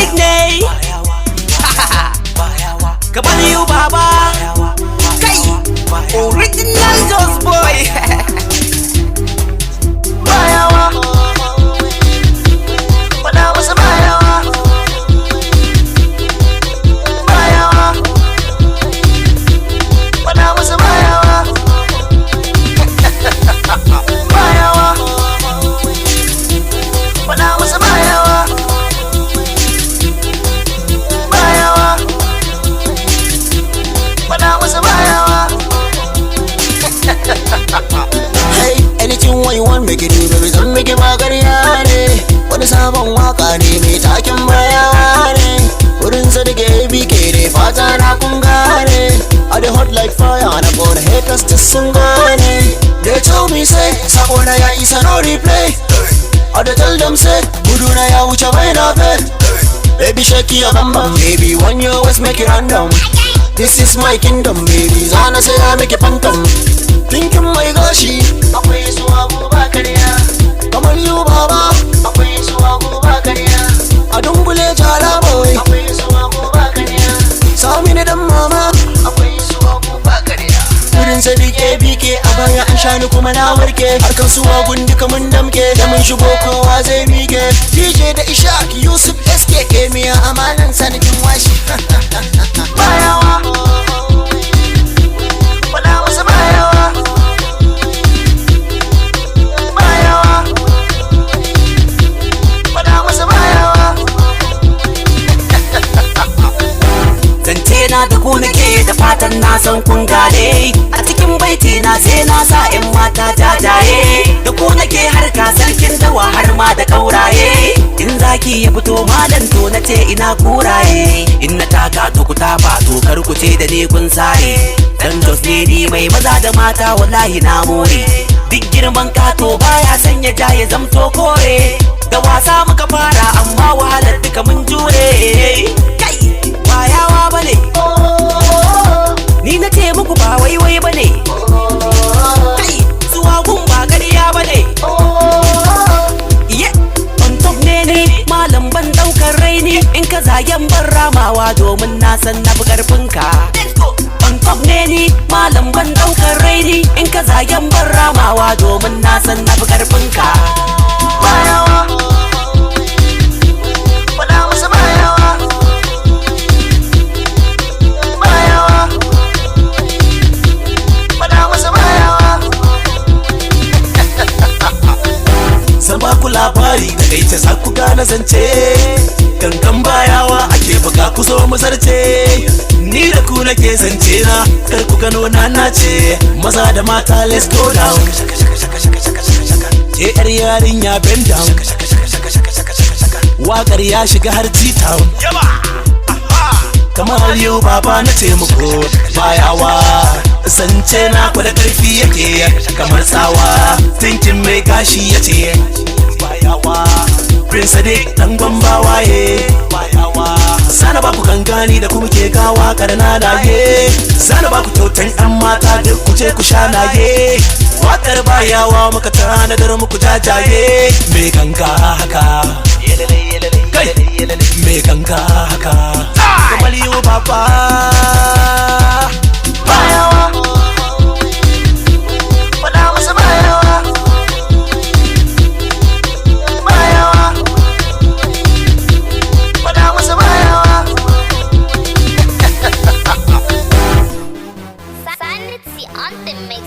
Sadiq ne. Kamal you baba. Kai, original Jos boy. Bayawa, faɗa musu Bayawa. Bayawa, faɗa musu Bayawa. Bayawa, faɗa musu Bayawa. Bayawa, faɗa musu Bayawa. Hey, anything what you want, make it do, baby, don't make it magariya ne. Wani sabon waka ne mai taken Bayawa ne. Prince Sadiq ABK ne, fata na kun gane. I dey hot like fire and I got haters just sun gane. They told me say, sako na ya isa no replay. I dey tell them say, gudu na ya wuce bai na bed. Baby shake your bam bam, baby when you always make it random. This is my kingdom, baby, zana say I make it phantom. Thinking my gashi, akwai su abu ba kariya. Kamar you baba, akwai su abu ba kariya. A dungule jala boy, akwai su abu ba kariya. Sami ne dan mama, akwai su abu ba kariya. Prince Sadiq ABK a baya an shani kuma na warke. Harkan su agun duka mun damke, da mun shigo kowa zai mike. DJ da Ishaq Yusuf SK miya amanan sanakin washi. Bayawa, faɗa musu Bayawa. Bayawa, faɗa musu Bayawa. Zance na da ku nake da fatan na san kun gane. A cikin baiti na sai na sa 'yan mata jajaye. Da ku nake harka sarkin dawa har ma da kauraye. In zaki ya fito malam to na ce ina kuraye. In na taka to ku tafa to kar ku ce da ne kun sare. Dan Jos ne ni mai maza da mata wallahi na more. Duk girman kato baya sanya ja ya zamto kore. Da wasa muka fara amma wahalar duka mun jure. Kai, Bayawa bane. Ni na ce muku ba waiwai bane. Kai, zuwa gun ba ƙarya bane. Iye, on top ne ni malam ban ɗaukar raini. In ka zagen ban ramawa domin na san na fi ƙarfinka. On top ne ni malam ban ɗaukar raini. In ka zagen ban ramawa domin na san na fi ƙarfinka. Bayawa, faɗa musu Bayawa. Bayawa, faɗa musu Bayawa. Zan ba ku labari da gaita za ku gane zance. Gangan Bayawa ake buga ku zo mu zarce. Ni da ku nake zance na, kar ku gano na nace. Maza da mata let's go down. Ke yar yarinya bend down. Waƙar ya shiga har T-town. Kamar yau baba na ce muku Bayawa. Zance na ku da ƙarfi yake kamar tsawa. Tinkin mai gashi ya ce Bayawa. Prince Sadiq dan gwambawa ye Bayawa. Sana ba ku gangani da kuma ke gawa karna naye. Sana ba ku kyautan 'yan mata duk ku ce ku sha naye. Wakar Bayawa muka tanadar muku jajaye. Me ganga haka, kai, me ganga haka. Kamar yiwu baba. Bayawa, faɗa musu Bayawa. Bayawa, faɗa musu Bayawa. Sanity on the mix.